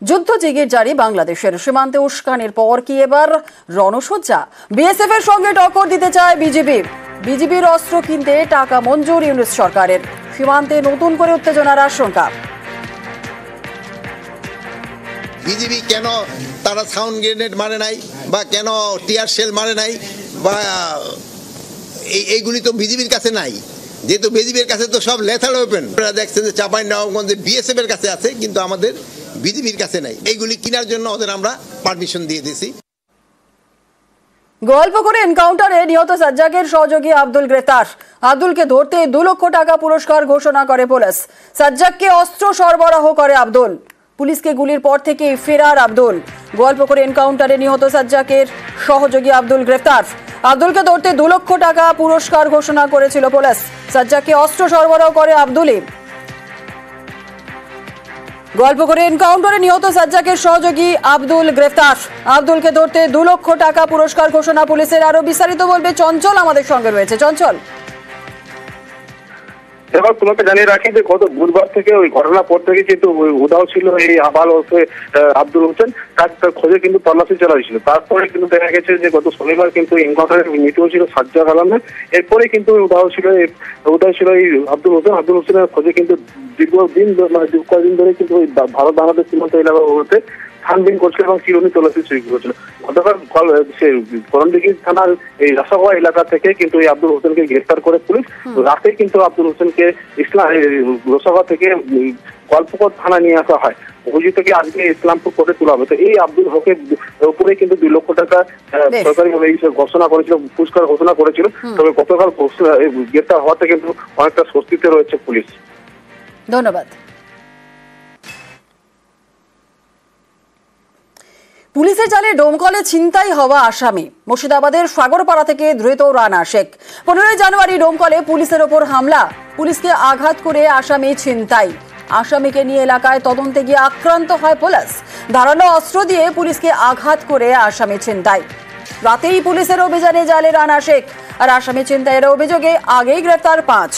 যুদ্ধ জিগির জারি বাংলাদেশের সীমান্তে উস্কানির পর কি এবার রণসজ্জা? বিএসএফ এর সঙ্গে টক্কর দিতে চায় বিজিবি। বিজিবির অস্ত্র কিনতে টাকা মঞ্জুর ইউনূস সরকারের। সীমান্তে নতুন করে উত্তেজনার আশঙ্কা। বিজিবি কেন তারা সাউন্ড গ্রেনেড মারে নাই বা কেন টিয়ার শেল মারে নাই বা এইগুলি তো বিজিবির কাছে নাই, যেহেতু বিজিবির কাছে তো সব লেথাল ওয়েপেন। আপনারা দেখছেন যে চাঁপাইনবাবগঞ্জে বিএসএফ এর কাছে আছে, কিন্তু আমাদের বিজিবির কাছে নাই। এইগুলি কেনার জন্য ওদের আমরা পারমিশন দিয়ে দিয়েছি। গোয়ালপুকুরে এনকাউন্টারে নিহত সাজ্জাকের সহযোগী আব্দুল গ্রেফতার। আব্দুলকে ধরতে 2 লক্ষ টাকা পুরস্কার ঘোষণা করে পুলিশ। সাজ্জাককে অস্ত্র সরবরাহ করে আব্দুল। পুলিশকে গুলির পর থেকে ফেরার আব্দুল। গোয়ালপুকুরে এনকাউন্টারে নিহত সাজ্জাকের সহযোগী আব্দুল গ্রেফতার। আব্দুলকে ধরতে 2 লক্ষ টাকা পুরস্কার ঘোষণা করেছিল পুলিশ। সাজ্জাককে অস্ত্র সরবরাহ করে আব্দুলই। গোয়ালপুকুরে এনকাউন্টারে নিহত সাজ্জাকের সহযোগী আব্দুল গ্রেফতার। আব্দুলকে ধরতে 2 লক্ষ টাকা পুরস্কার ঘোষণা পুলিশের। আরো বিস্তারিত বলবে চঞ্চল আমাদের সঙ্গে রয়েছে। চঞ্চল, এবার তোমাকে জানিয়ে রাখি যে গত বুধবার থেকে ওই ঘটনার পর থেকে কিন্তু উধাও ছিল এই আবাল ওরফে আব্দুল হোসেন। তার খোঁজে কিন্তু তল্লাশি চালা হয়েছিল। তারপরে কিন্তু দেখা গেছে যে গত শনিবার কিন্তু এনকাউন্টারে মৃত্যু হয়েছিল সাজ্জাক আলমের। এরপরে কিন্তু উধাও ছিল এই আব্দুল হোসেন। আব্দুল হোসেনের খোঁজে কিন্তু কয়েকদিন ধরে কিন্তু ওই ভারত বাংলাদেশ সীমান্ত এলাকাগুলোতে ছানবিন করছিল এবং চিরুনি তল্লাশি শুরু করেছিল। গতকাল করণদিঘি থানার এই রাসাগোয়া এলাকা থেকে কিন্তু এই আব্দুল হোসেনকে গ্রেফতার করে পুলিশ। রাতে কিন্তু আব্দুল হোসেনকে রাসাগোয়া থেকে গোয়ালপুকুর থানা নিয়ে আসা হয়। অভিযুক্তকে আজকে ইসলামপুর কোর্টে তোলা হবে। তো এই আব্দুল হকের উপরে কিন্তু 2 লক্ষ টাকা সরকারিভাবে ঘোষণা করেছিল, পুরস্কার ঘোষণা করেছিল। তবে গতকাল গ্রেফতার হওয়াতে কিন্তু অনেকটা স্বস্তিতে রয়েছে পুলিশ। ধন্যবাদ। পুলিশের জালে ডোমকলে ছিনতাই হওয়া আসামি। মুর্শিদাবাদের সাগরপাড়া থেকে ধৃত রানা শেখ। 15 জানুয়ারি ডোমকলে পুলিশের ওপর হামলা, পুলিশকে আঘাত করে আসামি ছিনতাই। আসামিকে নিয়ে এলাকায় তদন্তে গিয়ে আক্রান্ত হয় পুলিশ। ধারালো অস্ত্র দিয়ে পুলিশকে আঘাত করে আসামি ছিনতাই। রাতেই পুলিশের অভিযানে জালে রানা শেখ। আর আসামি ছিনতাইয়ের অভিযোগে আগেই গ্রেফতার 5।